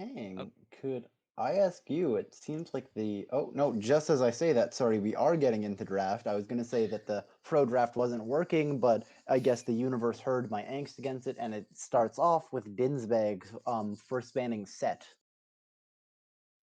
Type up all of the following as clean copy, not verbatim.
Kang, could I ask you? It seems like oh no, just as I say that, sorry, we are getting into draft. I was going to say that the pro draft wasn't working, but I guess the universe heard my angst against it, and it starts off with Dinzbags first banning Set.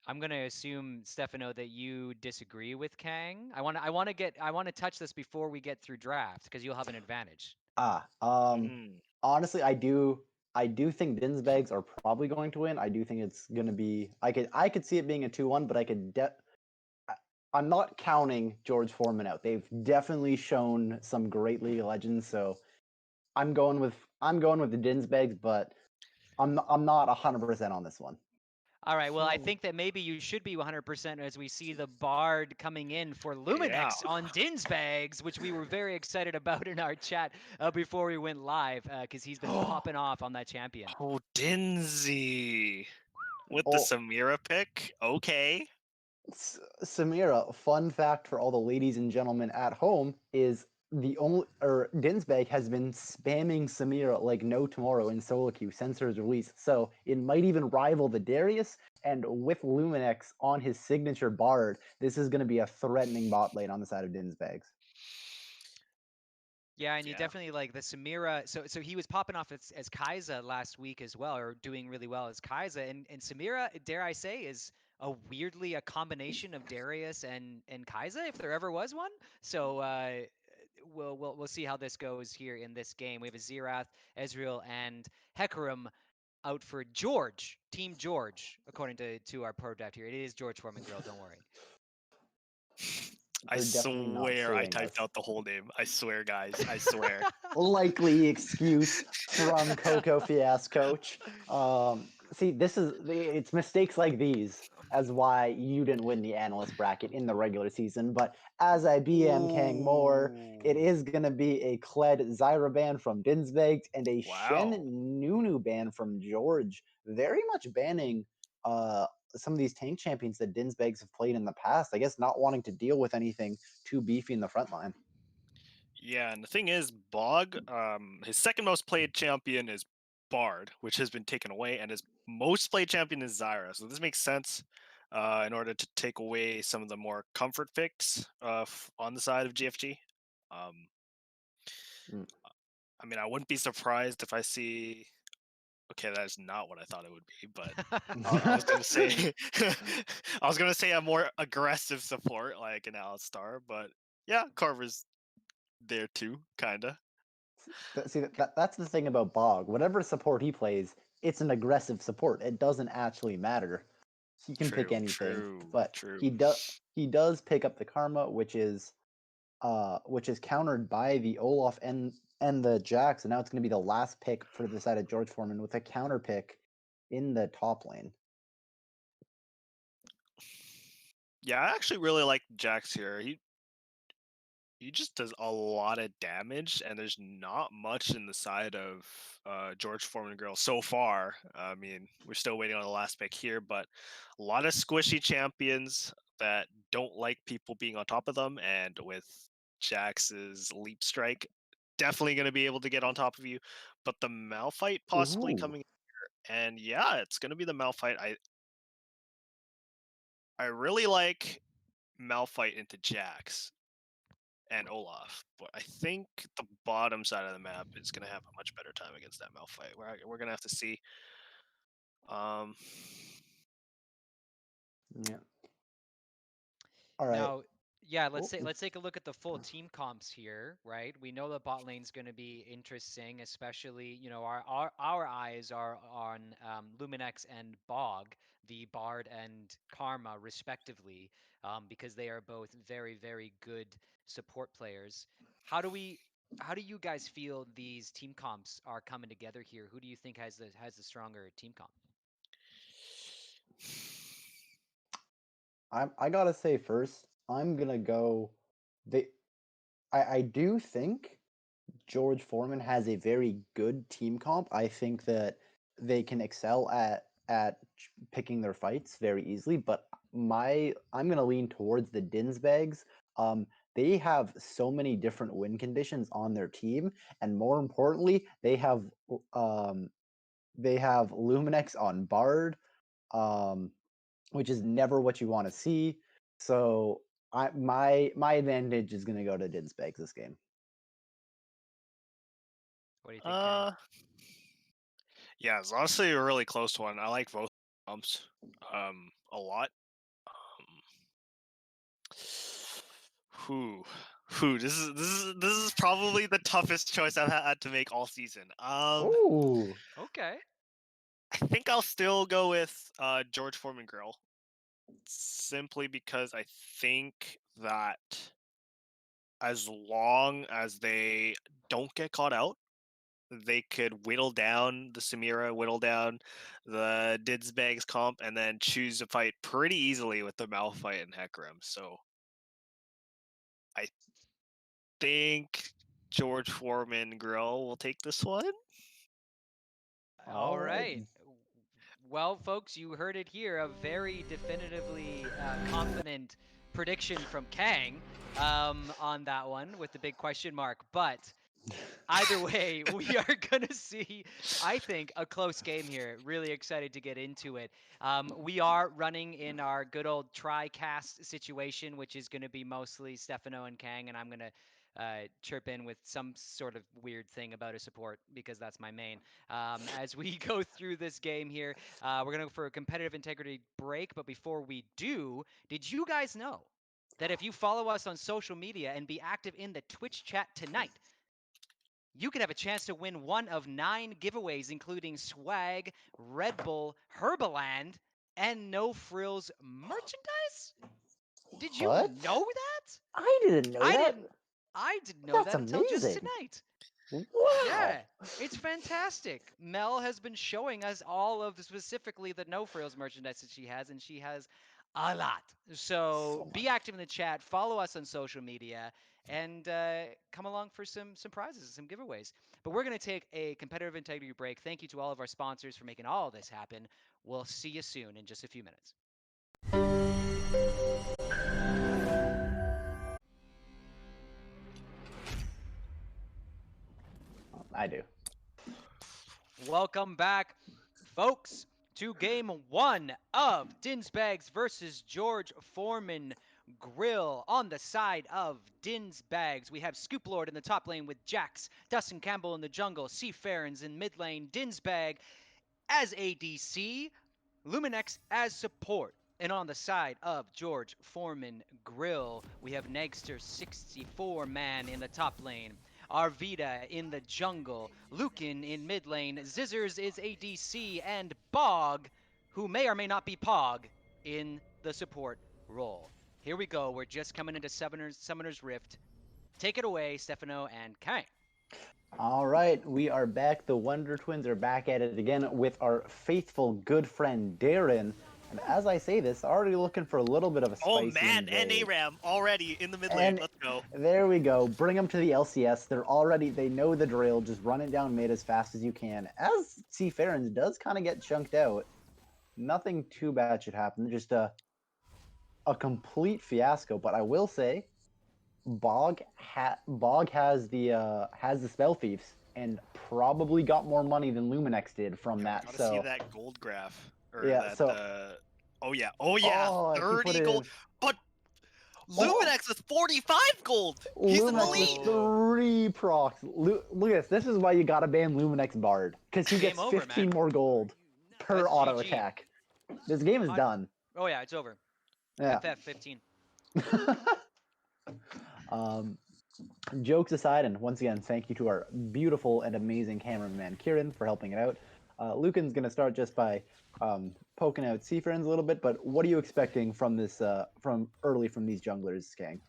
I'm gonna assume, Stefano, that you disagree with Kang. I want to touch this before we get through draft because you'll have an advantage. Ah, Mm. honestly, I do think Dinzbags are probably going to win. I do think it's going to be. I could see it being a 2-1, but I'm not counting George Foreman out. They've definitely shown some great League of Legends, so I'm going with the Dinzbags, but I'm not 100% on this one. All right. Well, I Hmm. think that maybe you should be 100% as we see the Bard coming in for Yeah. Luminex on Dinzbags, which we were very excited about in our chat before we went live because he's been popping off on that champion. Oh, Dinzy with the Oh, Samira pick. Okay. Samira, fun fact for all the ladies and gentlemen at home is Dinsbag has been spamming Samira like no tomorrow in solo queue since her release, so it might even rival the Darius. And with Luminex on his signature Bard, this is going to be a threatening bot lane on the side of Dinsbags. Yeah, and you Yeah. definitely like the Samira. So he was popping off as Kaiza last week as well, or doing really well as Kaiza. And Samira, dare I say, is weirdly a combination of Darius and Kaiza, if there ever was one. So we'll see how this goes here in this game. We have a Xerath, Ezreal, and Hecarim out for George, Team George, according to our pro draft here. It is George Foreman girl, don't worry. I They're definitely not swear I suing typed us. out the whole name. I swear, guys. I swear. Likely excuse from Coco Fiasco. See, it's mistakes like these as why you didn't win the analyst bracket in the regular season. But as I BM Kang more, it Ooh. is going to be a Kled Zyra ban from Dinsbags and a Shen Wow. Nunu ban from George. Very much banning some of these tank champions that Dinsbags have played in the past. I guess not wanting to deal with anything too beefy in the front line. Yeah, and the thing is, Bog, his second most played champion is Bard, which has been taken away, and his most played champion is Zyra. So this makes sense in order to take away some of the more comfort picks on the side of GFG. Um, Mm. I mean, I wouldn't be surprised if I see. Okay, that is not what I thought it would be, but I was gonna say, I was gonna say a more aggressive support like an Alistar, but yeah, Carver's there too, kinda. See, that's the thing about Bog. Whatever support he plays, it's an aggressive support. It doesn't actually matter. He can pick True, anything, true, but true. he does pick up the karma, which is countered by the Olaf and the Jax, and now it's going to be the last pick for the side of George Foreman with a counter pick in the top lane. Yeah, I actually really like Jax here. He just does a lot of damage, and there's not much in the side of George Foreman girl so far. I mean, we're still waiting on the last pick here, but a lot of squishy champions that don't like people being on top of them, and with Jax's leap strike, definitely going to be able to get on top of you. But the Malphite possibly Ooh, coming, and yeah, it's going to be the Malphite. I really like Malphite into Jax and Olaf, but I think the bottom side of the map is going to have a much better time against that Malphite. We're going to have to see. Um, yeah. All right. Now, yeah, Oh, let's take a look at the full team comps here, right? We know the bot lane's going to be interesting, especially our eyes are on Luminex and Bog, the Bard and Karma, respectively, because they are both very good support players. How do we? How do you guys feel these team comps are coming together here? Who do you think has the stronger team comp? I gotta say first, I'm gonna go. They, I do think George Foreman has a very good team comp. I think that they can excel at picking their fights very easily. But I'm gonna lean towards the Dinsbags. Um, they have so many different win conditions on their team, and more importantly, they have Luminex on Bard. which is never what you want to see. So my advantage is going to go to Dinzbags this game. What do you think, Kang? Yeah, it's honestly a really close one. I like both comps a lot. This is probably the toughest choice I've had to make all season. Ooh. Okay. I think I'll still go with George Foreman Girl, simply because I think that as long as they don't get caught out, they could whittle down the Samira, whittle down the Dinzbags comp, and then choose a fight pretty easily with the Malphite and Hecarim. So I think George Foreman Grill will take this one. All right. Well, folks, you heard it here. A very definitively confident prediction from Kang on that one with the big question mark. But either way, we are going to see, I think, a close game here. Really excited to get into it. We are running in our good old tri-cast situation, which is going to be mostly Stefano and Kang, and I'm going to chirp in with some sort of weird thing about a support because that's my main. As we go through this game here, we're going to go for a competitive integrity break. But before we do, did you guys know that if you follow us on social media and be active in the Twitch chat tonight, you could have a chance to win one of 9 giveaways, including swag, Red Bull, Herbaland, and No Frills merchandise? Did you What? know that? I didn't know that. I didn't know That's that until just amazing. tonight. Wow. Yeah, it's fantastic. Mel has been showing us all of specifically the No Frills merchandise that she has, and she has a lot. So So be much. active in the chat, follow us on social media, and come along for some prizes and some giveaways. But we're going to take a competitive integrity break. Thank you to all of our sponsors for making all of this happen. We'll see you soon in just a few minutes. I do. Welcome back, folks, to game 1 of Dinzbags versus George Foreman Grill. On the side of Dinzbags, we have Scoop Lord in the top lane with Jax, Dustin Campbell in the jungle, Seafarens in mid lane, Dinzbag as ADC, Luminex as support. And on the side of George Foreman Grill, we have Negster 64 man in the top lane, Arvida in the jungle, Lucan in mid lane, Zizzers is ADC, and Bog, who may or may not be Pog, in the support role. Here we go. We're just coming into Summoner's Rift. Take it away, Stefano and Kang. All right, we are back. The Wonder Twins are back at it again with our faithful good friend Darren. And as I say this, already looking for a little bit of a Oh spicy man, and invade. ARAM already in the mid lane. And Let's go. there we go. Bring them to the LCS. They know the drill. Just run it down mid as fast as you can. As Seafarens does kind of get chunked out. Nothing too bad should happen. Just a complete fiasco. But I will say, Bog has the spell thieves and probably got more money than Luminex did from that. Gotta So see that gold graph or yeah, that. so Oh yeah, he put 30 it gold. in. But Oh! Luminex is 45 gold. He's an Luminex elite. is 3 procs. Look at this. This is why you gotta ban Luminex Bard, because he Game gets over, 15 man. more gold per That's auto GG. attack. This game is done. Oh yeah, it's over. Yeah. FF15. Jokes aside, and once again, thank you to our beautiful and amazing cameraman Kieran for helping it out. Lucan's going to start just by poking out Seafarens a little bit, but what are you expecting from this from these junglers, Kang?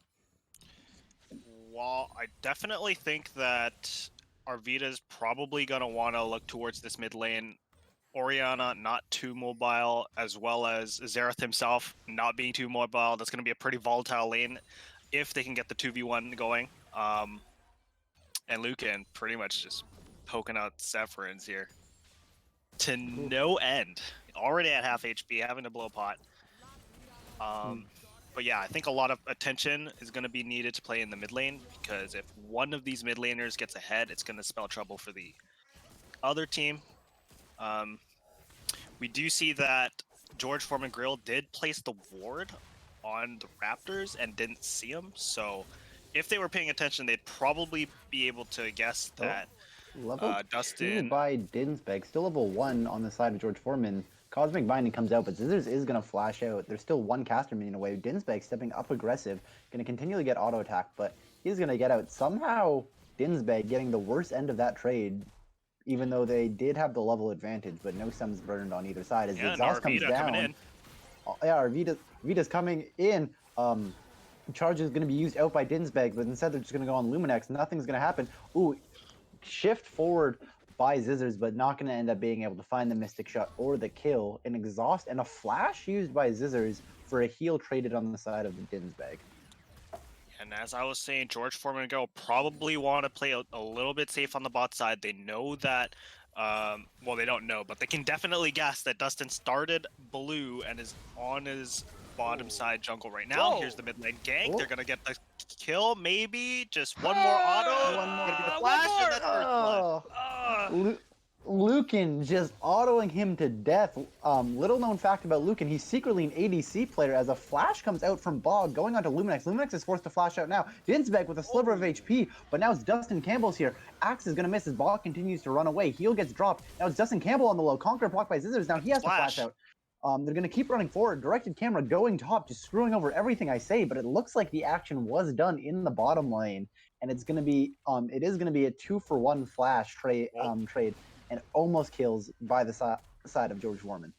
Well, I definitely think that Arvida's probably gonna want to look towards this mid lane. Orianna not too mobile, as well as Xerath himself not being too mobile. That's going to be a pretty volatile lane if they can get the 2v1 going. And Lucan pretty much just poking out Sephirins here to no end. Already at half HP, having to blow a pot. But yeah, I think a lot of attention is going to be needed to play in the mid lane, because if one of these mid laners gets ahead, it's going to spell trouble for the other team. We do see that George Foreman Grill did place the ward on the Raptors and didn't see him. So if they were paying attention, they'd probably be able to guess that Level 2 Dustin. by Dinzbags, still level 1 on the side of George Foreman. Cosmic Binding comes out, but Scissors is going to flash out. There's still one caster minion away. Dinzbag stepping up aggressive, going to continually get auto attacked, but he's going to get out. Somehow, Dinzbag getting the worst end of that trade, even though they did have the level advantage, but no suns burned on either side. As the Yeah, and exhaust comes Arvita down, coming in. yeah, Arvita's coming in. Charge is going to be used out by Dinzbag, but instead they're just going to go on Luminex. Nothing's going to happen. Ooh, shift forward by Scissors, but not going to end up being able to find the Mystic Shot or the kill. An exhaust and a flash used by Scissors for a heal traded on the side of the Dinzbag. And as I was saying, George Foreman and Go probably want to play a little bit safe on the bot side. They know that, well, they don't know, but they can definitely guess that Dustin started blue and is on his bottom side jungle right now. Whoa. Here's the mid lane gank. Oh. They're going to get the kill, maybe. Just one more auto. One more. Gonna be the One flash, more. and that's first blood. Lucan just autoing him to death. Little known fact about Lucan, he's secretly an ADC player as a flash comes out from Bog going onto Luminex. Luminex is forced to flash out now. Dinzback with a sliver of HP, but now it's Dustin Campbell's here. Axe is going to miss as Bog continues to run away. Heal gets dropped. Now it's Dustin Campbell on the low. Conqueror blocked by Scissors. Now he has to flash out. They're going to keep running forward. Directed camera going top, just screwing over everything I say, but it looks like the action was done in the bottom lane. And it's going to be, it is going to be a 2-for-1 flash trade, and almost kills by the side of George Foreman.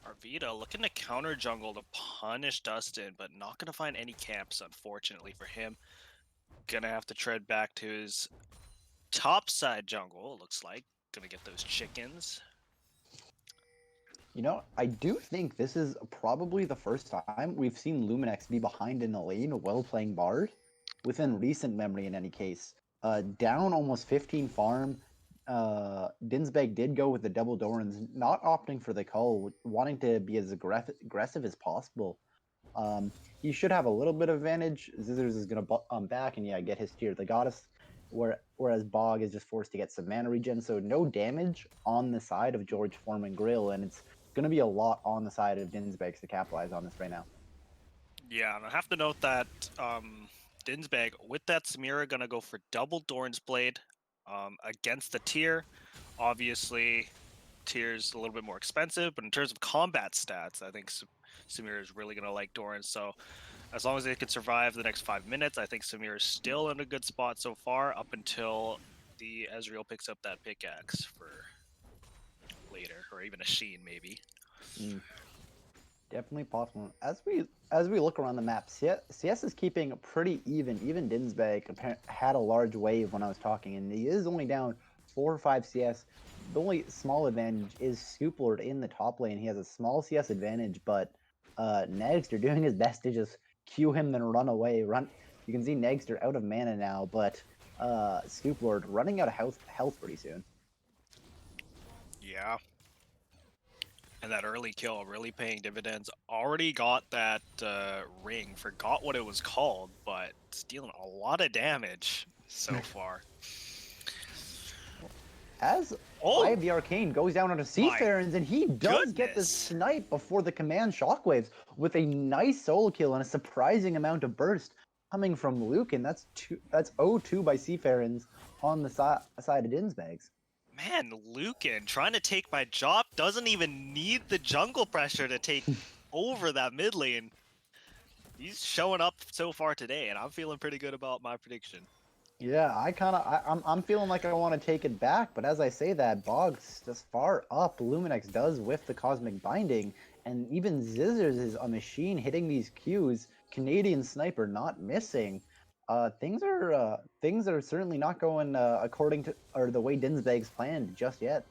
Arvita looking to counter jungle to punish Dustin, but not going to find any camps, unfortunately for him. Gonna have to tread back to his top side jungle, it looks like. Gonna get those chickens. You know, I do think this is probably the first time we've seen Luminex be behind in the lane while playing Bard, within recent memory in any case. Down almost 15 farm, Dinzbag did go with the double Dorans, not opting for the call, wanting to be as aggressive as possible. He should have a little bit of advantage. Scissors is going to back and yeah, get his Tear of the Goddess, whereas Bog is just forced to get some mana regen, so no damage on the side of George Foreman Grill, and it's going to be a lot on the side of Dinzbags to capitalize on this right now. Yeah, and I have to note that Dinzbag, with that Samira, going to go for double Doran's Blade against the Tear. Obviously, Tear's a little bit more expensive, but in terms of combat stats, I think Samira is really going to like Doran. So as long as they can survive the next 5 minutes, I think Samira is still in a good spot so far, up until the Ezreal picks up that pickaxe for later, or even a Sheen maybe. Definitely possible. As we look around the map, CS is keeping pretty even. Even Dinzbag had a large wave when I was talking, and he is only down 4 or 5 CS. The only small advantage is Scoop in the top lane. He has a small CS advantage, but Negster doing his best to just Q him then run away. You can see Negster out of mana now, but Scoop running out of health pretty soon. Yeah. And that early kill really paying dividends. Already got that ring. Forgot what it was called, but it's dealing a lot of damage so far. As Eye of the Arcane goes down onto Seafarens, and he does get the snipe before the command shockwaves with a nice solo kill and a surprising amount of burst coming from Lucan. That's 0-2 by Seafarens on the side of Dinzbags. Man, Lucan trying to take my job, doesn't even need the jungle pressure to take over that mid lane. He's showing up so far today, and I'm feeling pretty good about my prediction. Yeah, I'm feeling like I want to take it back, but as I say that, Bog's just far up. Luminex does whiff the Cosmic Binding, and even Scissors is a machine hitting these Qs. Canadian Sniper not missing. Things are certainly not going according to or the way Dinzbags planned just yet.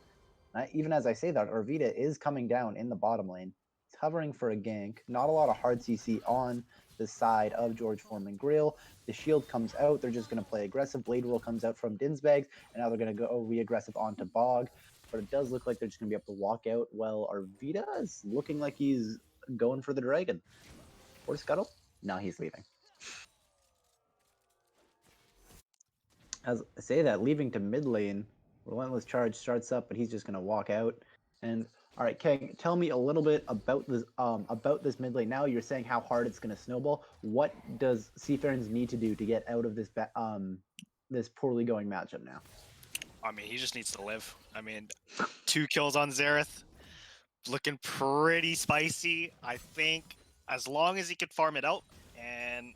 Even as I say that, Arvita is coming down in the bottom lane. It's hovering for a gank. Not a lot of hard CC on the side of George Foreman Grill. The shield comes out. They're just going to play aggressive. Blade Roll comes out from Dinzbags, and now they're going to go re-aggressive onto Bog. But it does look like they're just going to be able to walk out. Well, Arvita is looking like he's going for the dragon. Or Scuttle? No, he's leaving. As I say that, leaving to mid lane, Relentless Charge starts up, but he's just going to walk out. And All right, King, tell me a little bit about this mid lane. Now you're saying how hard it's going to snowball. What does Seafarers need to do to get out of this poorly going matchup now? I mean, he just needs to live. I mean, 2 kills on Xerath, looking pretty spicy. I think as long as he can farm it out and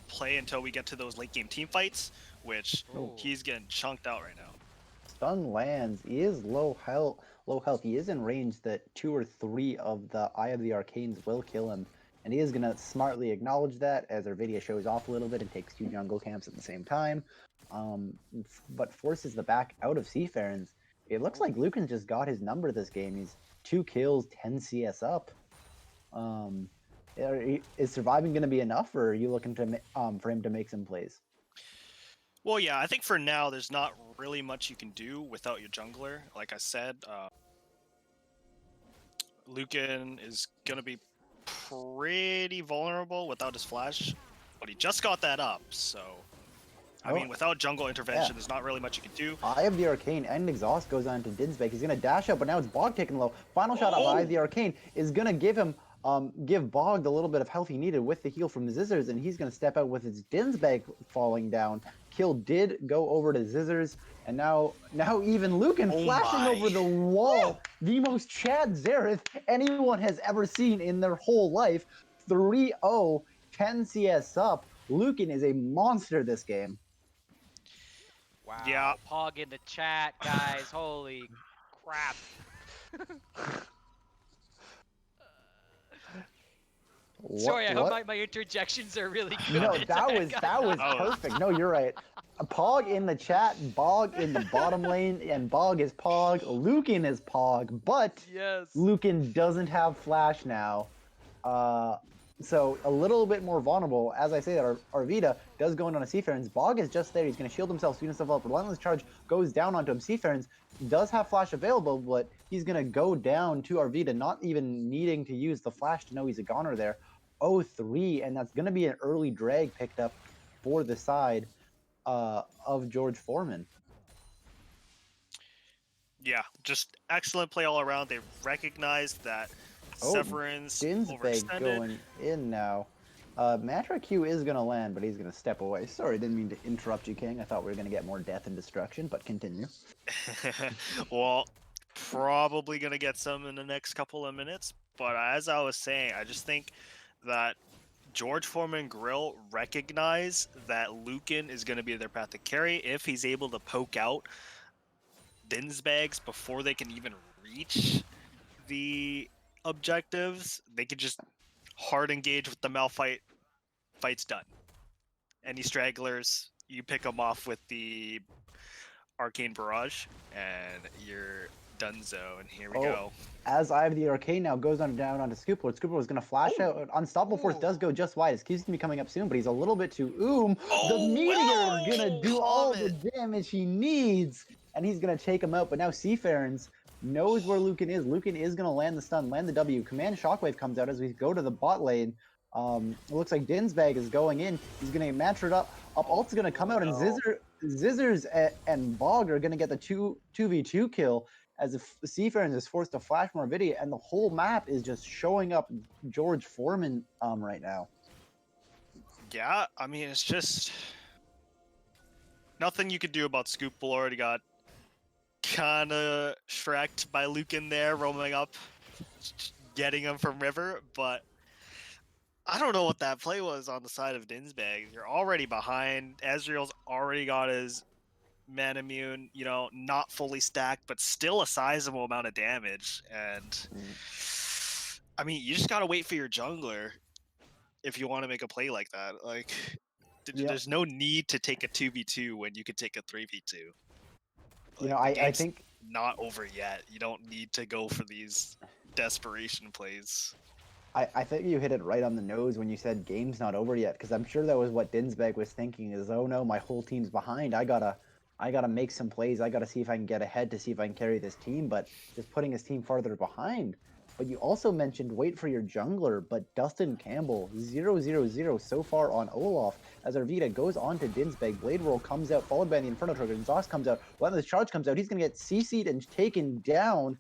play until we get to those late game team fights, which he's getting chunked out right now. Stun lands. He is low health. He is in range that 2 or 3 of the Eye of the Arcanes will kill him, and he is gonna smartly acknowledge that as Arvidia shows off a little bit and takes 2 jungle camps at the same time, but forces the back out of Seafarers. It looks like Lucan just got his number this game. He's 2 kills, 10 CS up. Is surviving going to be enough, or are you looking to for him to make some plays? Well, yeah, I think for now there's not really much you can do without your jungler. Like I said, Lucan is going to be pretty vulnerable without his flash, but he just got that up, so... I mean, without jungle intervention, there's not really much you can do. Eye of the Arcane and Exhaust goes on to Dinzbags. He's going to dash up, but now it's Bog taking low. Final shot of Eye of the Arcane is going to give him, give Bog the little bit of health he needed with the heal from the Zizzers, and he's going to step out with his Dinzbag falling down. Kill did go over to Zizzers, and now even Lucan flashing over the wall. The most Chad Xerath anyone has ever seen in their whole life. 3-0, 10 CS up. Lucan is a monster this game. Wow. Yeah. Pog in the chat, guys. Holy crap. Sorry, I hope my interjections are really good. No, that was perfect. No, you're right. Pog in the chat, Bog in the bottom lane, and Bog is Pog. Lucan is Pog, but Lucan doesn't have flash now. So a little bit more vulnerable. As I say that, Arvida does go in on a Seafarers. Bog is just there. He's going to shield himself, speed himself up. Relentless Charge goes down onto him. Seafarers does have flash available, but he's going to go down to Arvida, not even needing to use the flash to know he's a goner there. 0-3, and that's going to be an early drag picked up for the side of George Foreman. Yeah, just excellent play all around. They recognized that Severance Dinzbag going in now. Matra Q is going to land, but he's going to step away. Sorry, didn't mean to interrupt you, King. I thought we were going to get more death and destruction, but continue. Well, probably going to get some in the next couple of minutes. But as I was saying, I just think that George Foreman Grill recognize that Lucan is going to be their path to carry if he's able to poke out Dinzbags before they can even reach the objectives. They could just hard engage with the MEL fight. Fight's done. Any stragglers, you pick them off with the Arcane Barrage, and you're donezo. And here we go. As Eye of the Arcane now goes down onto Scoopler. Scoopler is going to flash out. Unstoppable Force does go just wide. It's going to be coming up soon, but he's a little bit too the Meteor is going to do all the damage he needs, and he's going to take him out. But now Seafarers knows where Lucan is. Lucan is going to land the stun, land the W. Command Shockwave comes out as we go to the bot lane. It looks like Dinzbag is going in. He's going to get matched up. Ult's going to come out, and Zizzers and Bog are going to get the 2v2 kill, as if Seafarers is forced to flash more video, and the whole map is just showing up George Foreman right now. Yeah, I mean, it's just nothing you could do about Scoop. Already got kind of shreked by Lucan there, roaming up, getting him from River, but I don't know what that play was on the side of Dinzbag. You're already behind. Ezreal's already got his man immune, you know, not fully stacked, but still a sizable amount of damage. And I mean, you just gotta wait for your jungler if you want to make a play like that. Like, there's no need to take a 2v2 when you could take a 3v2. Like, you know, I think not over yet. You don't need to go for these desperation plays. I think you hit it right on the nose when you said game's not over yet, because I'm sure that was what Dinzbag was thinking is, oh no, my whole team's behind. I gotta make some plays. I gotta see if I can get ahead to see if I can carry this team, but just putting his team farther behind. But you also mentioned wait for your jungler, but Dustin Campbell, 0-0-0 so far on Olaf, as Arvida goes on to Dinzbag. Blade Roll comes out, followed by the Inferno Trigger. Exhaust comes out, Relentless Charge comes out. He's gonna get CC'd and taken down.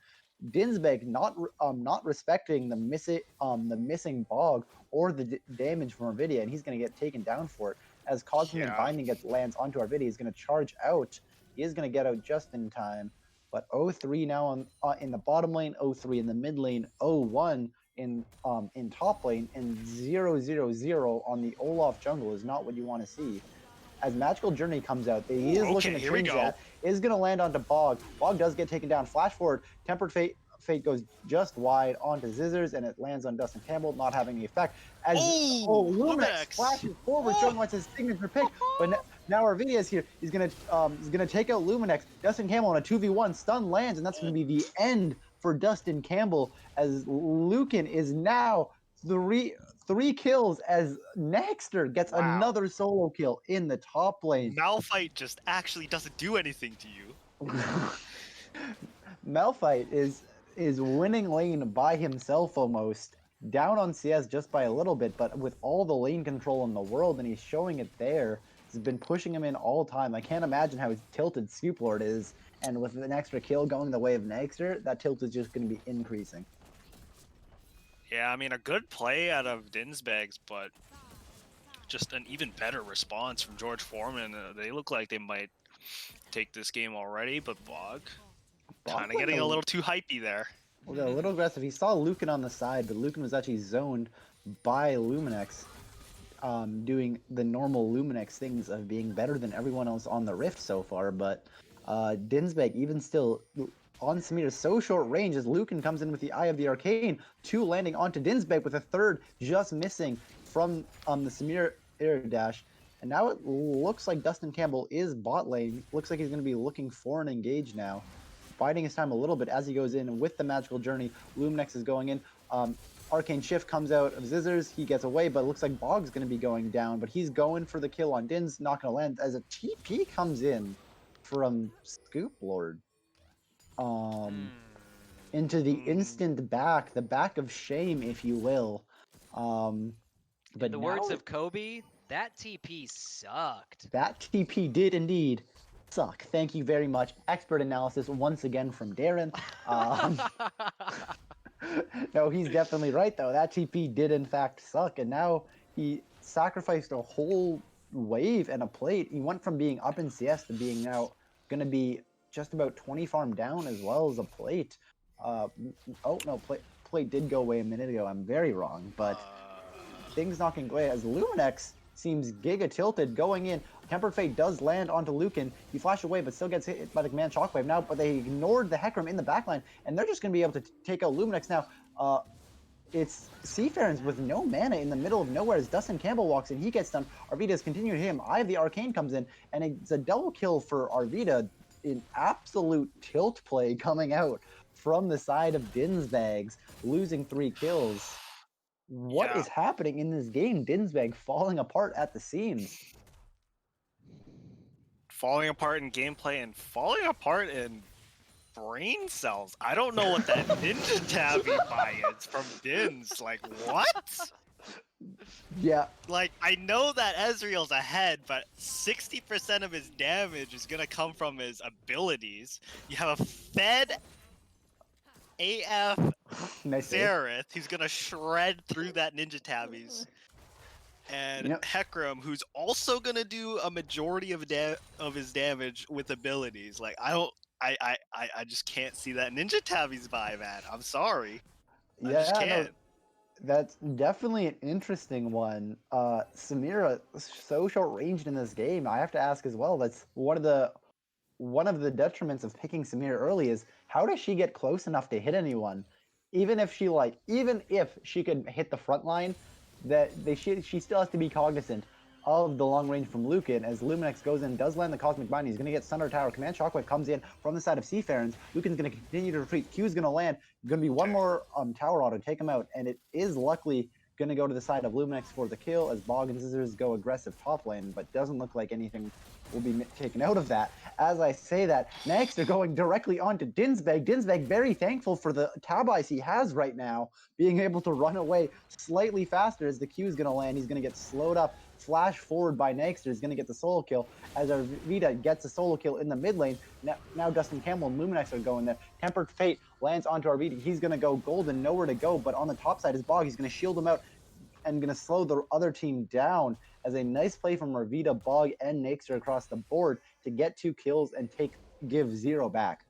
Dinzbag not respecting the missing bog or the damage from Arvidia, and he's going to get taken down for it. As Cosmic Yeah. Binding lands onto Arvidia, he's going to charge out. He is going to get out just in time. But 0-3 now on in the bottom lane, 0-3 in the mid lane, 0-1 in top lane, and 0-0-0 on the Olaf jungle is not what you want to see. As Magical Journey comes out, he is looking to change that. Is going to land onto Bog. Bog does get taken down. Flash forward. Tempered Fate goes just wide onto Zizzers, and it lands on Dustin Campbell, not having any effect. As Luminex flashes forward, showing what's his signature pick. But now Arvidia is here. He's gonna take out Luminex. Dustin Campbell on a 2v1 stun lands, and that's gonna be the end for Dustin Campbell. As Lucan is now three kills, as Nexter gets another solo kill in the top lane. Malphite just actually doesn't do anything to you. Malphite is winning lane by himself almost, down on CS just by a little bit, but with all the lane control in the world, and he's showing it there. He's been pushing him in all time. I can't imagine how tilted Scoop Lord is, and with an extra kill going the way of Nexter, that tilt is just going to be increasing. Yeah, I mean, a good play out of Dinzbags, but just an even better response from George Foreman. They look like they might take this game already, but Bog kind of getting a little too hypey there. Well, a little aggressive. He saw Lucan on the side, but Lucan was actually zoned by Luminex, doing the normal Luminex things of being better than everyone else on the Rift so far. But Dinzbag, even still, on Samir, so short range as Lucan comes in with the Eye of the Arcane, 2 landing onto Dinzbag with a 3rd just missing from the Samir air dash. And now it looks like Dustin Campbell is bot lane. Looks like he's going to be looking for an engage now. Biding his time a little bit as he goes in with the Magical Journey. Luminex is going in. Arcane Shift comes out of Zizzers. He gets away, but it looks like Bog's going to be going down. But he's going for the kill on Dinz. Not going to land as a TP comes in from Scoop Lord. Into the instant back, the back of shame, if you will. But in the words of Kobe, that TP sucked. That TP did indeed suck. Thank you very much. Expert analysis once again from Darren. No, he's definitely right, though. That TP did, in fact, suck. And now he sacrificed a whole wave and a plate. He went from being up in CS to being now going to be just about 20 farm down as well as a plate. Oh, no, plate did go away a minute ago. I'm very wrong, but things not going great as Luminex seems giga tilted going in. Tempered Fate does land onto Lucan. He flashed away, but still gets hit by the command shockwave now, but they ignored the Hecarim in the backline, and they're just going to be able to take out Luminex now. It's Seafarens with no mana in the middle of nowhere as Dustin Campbell walks in. He gets stunned. Arvida's continuing him. Eye of the Arcane comes in, and it's a double kill for Arvida in absolute tilt play coming out from the side of Dinzbags, losing 3 kills. What is happening in this game? Dinzbag falling apart at the seams. Falling apart in gameplay and falling apart in brain cells. I don't know what that Ninja Tabby buy is from Dinz. Like, what? Yeah. Like, I know that Ezreal's ahead, but 60% of his damage is going to come from his abilities. You have a fed AF Xerath who's going to shred through that Ninja Tabbies. And Hecarim, who's also going to do a majority of his damage with abilities. Like, I just can't see that Ninja Tabbies buy, man. I'm sorry. I just can't. No, that's definitely an interesting one. Samira, so short-ranged in this game. I have to ask as well, that's one of the detriments of picking Samira early is how does she get close enough to hit anyone? Even if she could hit the front line, she still has to be cognizant of the long range from Lucan as Luminex goes in, does land the Cosmic Binding. He's going to get Thunder Tower. Command Shockwave comes in from the side of Seafarens. Lucan's going to continue to retreat. Q's going to land. Going to be one more Tower Auto, take him out. And it is luckily going to go to the side of Luminex for the kill as Bog and Scissors go aggressive top lane, but doesn't look like anything will be taken out of that. As I say that, next they're going directly onto Dinzbag. Dinzbag very thankful for the tab eyes he has right now, being able to run away slightly faster as the Q is going to land. He's going to get slowed up flash forward by Nexter is going to get the solo kill as Arvita gets a solo kill in the mid lane. Now Dustin Campbell and Luminex are going there. Tempered Fate lands onto Arvita. He's going to go golden, nowhere to go, but on the top side is Bog. He's going to shield him out and going to slow the other team down as a nice play from Arvita, Bog, and Nexter across the board to get 2 kills and give 0 back.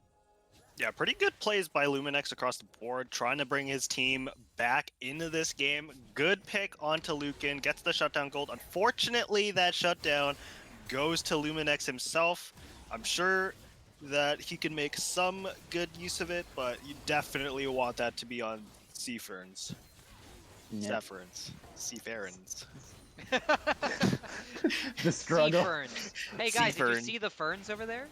Yeah, pretty good plays by Luminex across the board, trying to bring his team back into this game. Good pick onto Lucan, gets the shutdown gold. Unfortunately, that shutdown goes to Luminex himself. I'm sure that he can make some good use of it, but you definitely want that to be on Seaferns. Yep. Seaferns. The struggle. Sea ferns. Hey guys, did you see the ferns over there?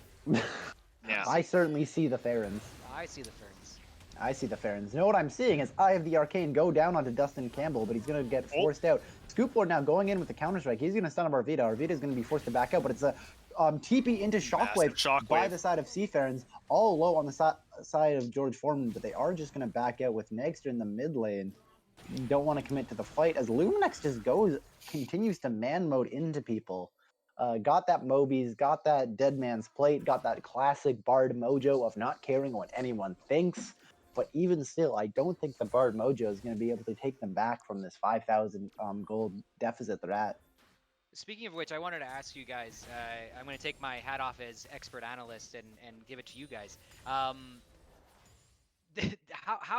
Yeah. I certainly see the Farons. I see the ferns. I see the Farons. You know what I'm seeing is Eye of the Arcane go down onto Dustin Campbell, but he's going to get forced out. Scoop Lord now going in with the counter-strike. He's going to stun up Arvita. Arvita is going to be forced to back out, but it's a TP into Shockwave by the side of Seafarons, all low on the side of George Foreman, but they are just going to back out with Nexter in the mid lane. Don't want to commit to the fight as Luminex just continues to man mode into people. Got that Mobies, got that Dead Man's Plate, got that classic Bard mojo of not caring what anyone thinks. But even still, I don't think the Bard mojo is going to be able to take them back from this 5,000 gold deficit they're at. Speaking of which, I wanted to ask you guys, I'm going to take my hat off as expert analyst and give it to you guys. How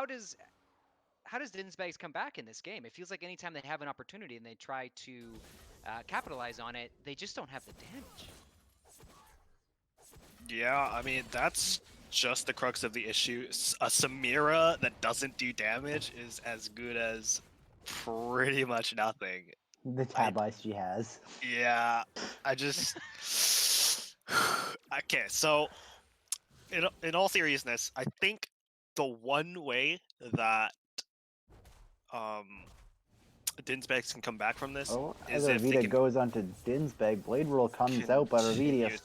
does Dinzbags come back in this game? It feels like anytime they have an opportunity and they try to capitalize on it, they just don't have the damage. Yeah, I mean, that's just the crux of the issue. A Samira that doesn't do damage is as good as pretty much nothing. The tab ice she has. Yeah, I just... Okay, so in all seriousness, I think the one way that Dinzbags can come back from this as is if they Arvita can goes onto Dinzbag, Blade Roll comes out, but Arvita is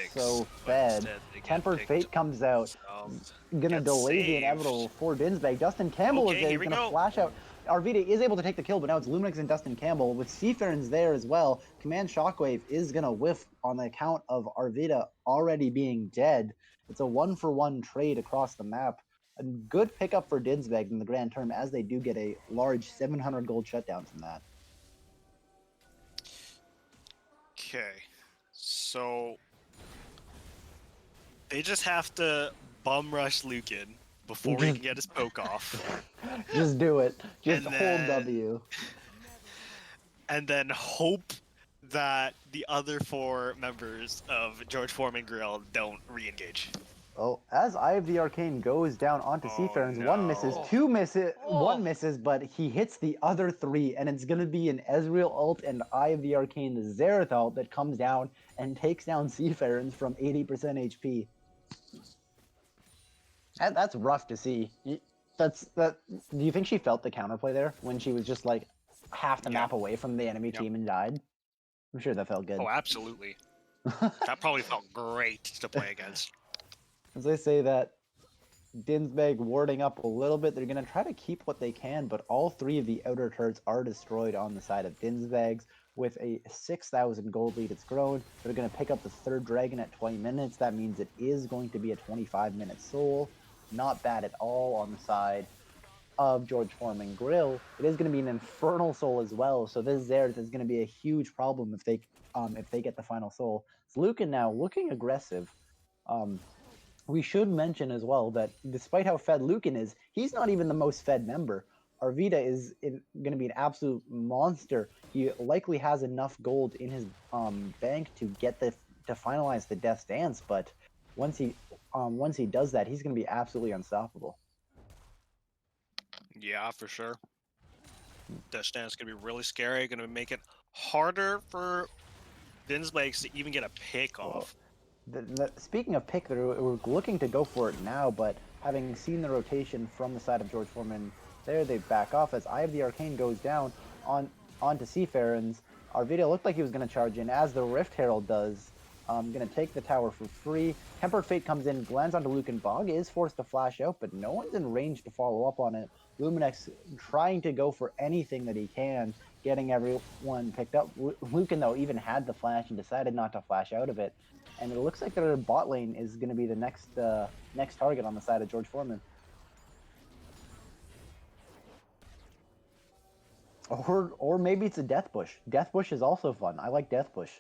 so fed. Tempered Fate comes out, gonna delay the inevitable for Dinzbag. Dustin Campbell is there, he's gonna flash out. Arvita is able to take the kill, but now it's Luminex and Dustin Campbell. With Seafarons there as well, Command Shockwave is gonna whiff on the account of Arvita already being dead. It's a 1-for-1 trade across the map. A good pickup for Dinzbag in the grand term, as they do get a large 700 gold shutdown from that. Okay, so they just have to bum rush Lucan before he can get his poke off. Just do it. Just hold W. And then hope that the other 4 members of George Foreman Grill don't re-engage. Oh, as Eye of the Arcane goes down onto Seafarons, no. 1 misses, 2 misses, 1 misses, but he hits the other 3, and it's going to be an Ezreal ult and Eye of the Arcane Xerath ult that comes down and takes down Seafarons from 80% HP. That's rough to see. Do you think she felt the counterplay there when she was just like half the map away from the enemy team and died? I'm sure that felt good. Oh, absolutely. That probably felt great to play against. As I say that, Dinzbag warding up a little bit. They're going to try to keep what they can, but all 3 of the outer turrets are destroyed on the side of Dinzbags. With a 6,000 gold lead, it's grown. They're going to pick up the 3rd dragon at 20 minutes. That means it is going to be a 25-minute soul. Not bad at all on the side of George Foreman Grill. It is going to be an infernal soul as well, so this Xerath is going to be a huge problem if they get the final soul. So Lucan now looking aggressive. We should mention as well that despite how fed Lucan is, he's not even the most fed member. Arvita is going to be an absolute monster. He likely has enough gold in his bank to get to finalize the Death's Dance, but once he does that, he's going to be absolutely unstoppable. Yeah, for sure. Death's Dance is going to be really scary. Going to make it harder for Dinzbags to even get a pick off. Speaking of pick, we're looking to go for it now, but having seen the rotation from the side of George Foreman there, they back off as Eye of the Arcane goes down onto Seafarons. Arvita looked like he was going to charge in, as the Rift Herald does. Going to take the tower for free. Tempered Fate comes in, lands onto Lucan. Bog is forced to flash out, but no one's in range to follow up on it. Luminex trying to go for anything that he can, getting everyone picked up. Lucan, though, even had the flash and decided not to flash out of it. And it looks like their bot lane is going to be the next target on the side of George Foreman. Or maybe it's a Death Bush. Death Bush is also fun. I like Death Bush.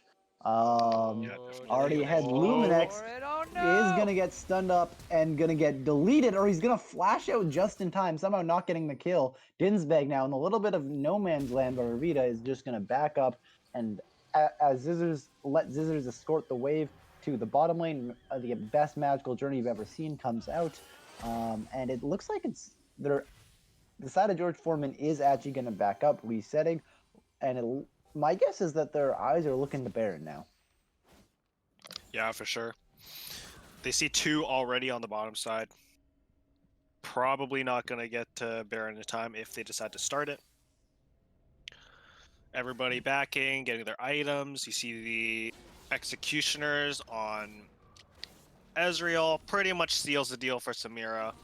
Already ahead. Luminex is going to get stunned up and going to get deleted, or he's going to flash out just in time, somehow not getting the kill. Dinzbag now in a little bit of no man's land, but Arvita is just going to back up and as Zizzers let Zizzers escort the wave to the bottom lane. The best magical journey you've ever seen comes out, and it looks like the side of George Foreman is actually going to back up, resetting, and my guess is that their eyes are looking to Baron now. Yeah, for sure. They see 2 already on the bottom side. Probably not going to get to Baron in time if they decide to start it. Everybody backing, getting their items. You see the Executioners on Ezreal. Pretty much seals the deal for Samira.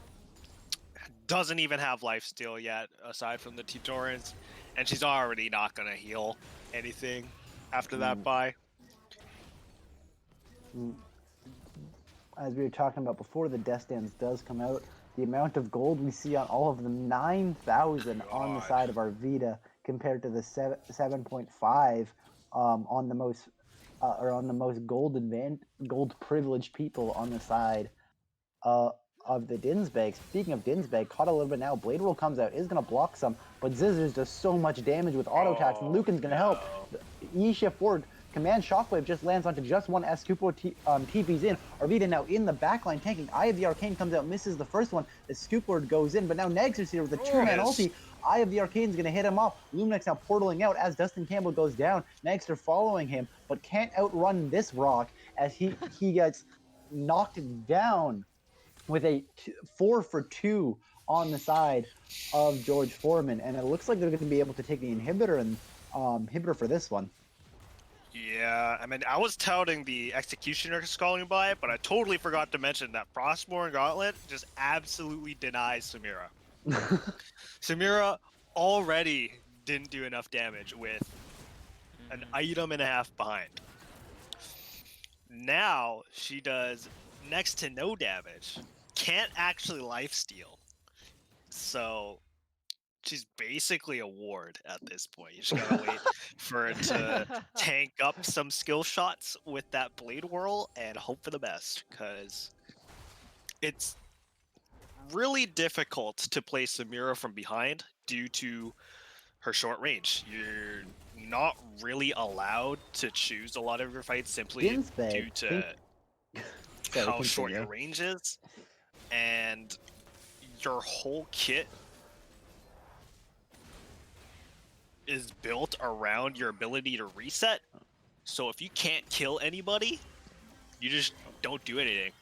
Doesn't even have lifesteal yet, aside from the T-Torrents. And she's already not going to heal anything after that buy. As we were talking about before, the Death Dance does come out. The amount of gold we see on all of them, 9,000 on the side of Arvita compared to the 7.5 on the most on the most gold privileged people on the side of the Dinzbags. Speaking of Dinzbag, caught a little bit now. Blade Roll comes out, is going to block some, but Zizzers does so much damage with auto attacks, and Lucan's going to help. E-shift forward. Command Shockwave just lands onto just one as Scoopor TP's in. Arvita now in the backline tanking. Eye of the Arcane comes out, misses the first one. The Scoopor goes in, but now Negs is here with a 2-man ulti. Eye of the Arcane's going to hit him off. Luminex now portaling out as Dustin Campbell goes down. Negster following him, but can't outrun this rock as he gets knocked down with a 4 for 2 on the side of George Foreman. And it looks like they're going to be able to take the inhibitor and inhibitor for this one. Yeah, I mean, I was touting the Executioner scrolling by, but I totally forgot to mention that Frostborn Gauntlet just absolutely denies Samira. Samira already didn't do enough damage with an item and a half behind. Now she does next to no damage, can't actually lifesteal. So she's basically a ward at this point. You just gotta wait for it to tank up some skill shots with that Blade Whirl and hope for the best, because it's really difficult to play Samira from behind due to her short range. You're not really allowed to choose a lot of your fights simply due to how short your range is, and your whole kit is built around your ability to reset. So if you can't kill anybody, you just don't do anything.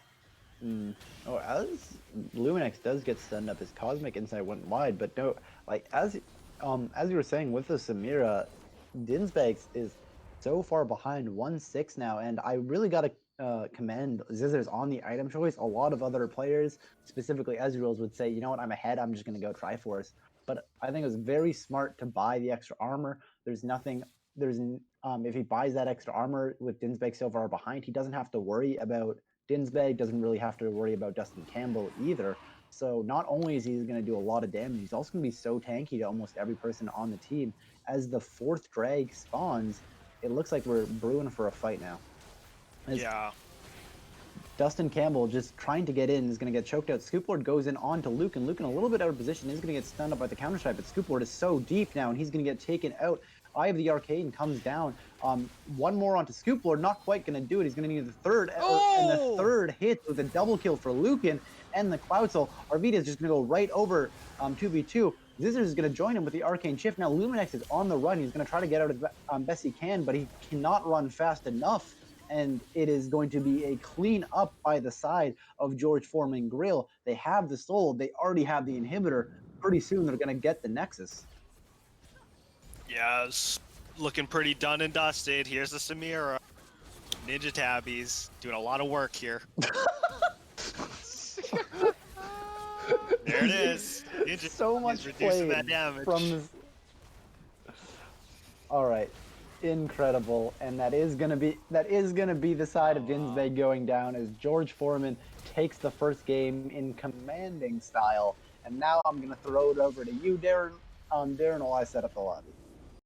Oh, as Luminex does get stunned up, his Cosmic Insight went wide, but no, like as you were saying with the Samira, Dinzbags is so far behind 1-6 now, and I really gotta commend Zizzers on the item choice. A lot of other players, specifically Ezreal's, would say, you know what, I'm ahead, I'm just gonna go Triforce. But I think it was very smart to buy the extra armor. If he buys that extra armor with Dinzbag so far behind, he doesn't have to worry about Dinzbag, doesn't really have to worry about Dustin Campbell either. So not only is he going to do a lot of damage, he's also going to be so tanky to almost every person on the team. As the 4th drag spawns, it looks like we're brewing for a fight now. Yeah. Dustin Campbell just trying to get in is going to get choked out. Scooplord goes in onto Lucan. Lucan a little bit out of position. He's going to get stunned up by the counter strike, but Scooplord is so deep now, and he's going to get taken out. Eye of the Arcane comes down. One more onto Scooplord. Not quite going to do it. He's going to need the third. And the third hit with a double kill for Lucan and the Cloud Soul. Arvita is just going to go right over 2v2. Zizzers is going to join him with the Arcane Shift. Now Luminex is on the run. He's going to try to get out as best he can, but he cannot run fast enough. And it is going to be a clean up by the side of George Foreman Grill. They have the soul. They already have the inhibitor. Pretty soon they're going to get the Nexus. Yeah, it's looking pretty done and dusted. Here's the Samira. Ninja Tabbies doing a lot of work here. There it is. So much play that damage. from this. All right. Incredible. And that is gonna be the side of Dinzbag going down as George Foreman takes the first game in commanding style. And now I'm gonna throw it over to you, Darren. Darren, while I set up the lobby.